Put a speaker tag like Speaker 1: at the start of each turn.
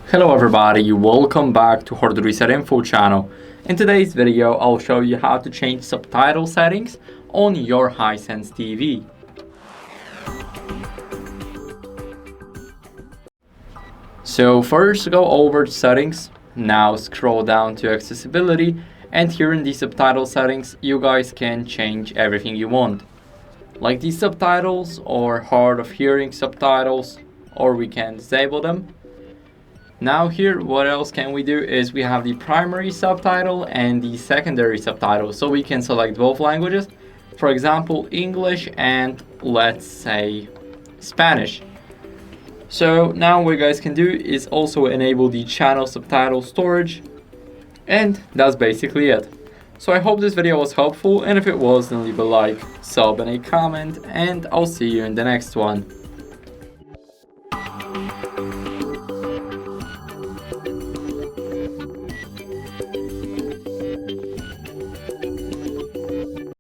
Speaker 1: Hello everybody, welcome back to HardReset.Info channel. In today's video, I'll show you how to change subtitle settings on your HISENSE TV. So first go over to settings, now scroll down to accessibility, and here in the subtitle settings, you guys can change everything you want. Like these subtitles or hard of hearing subtitles, or we can disable them. Now here, what else can we do is we have the primary subtitle and the secondary subtitle, so we can select both languages, for example English and let's say Spanish. So now what you guys can do is also enable the channel subtitle storage, and that's basically it. So I hope this video was helpful, and if it was, then leave a like, sub and a comment, and I'll see you in the next one.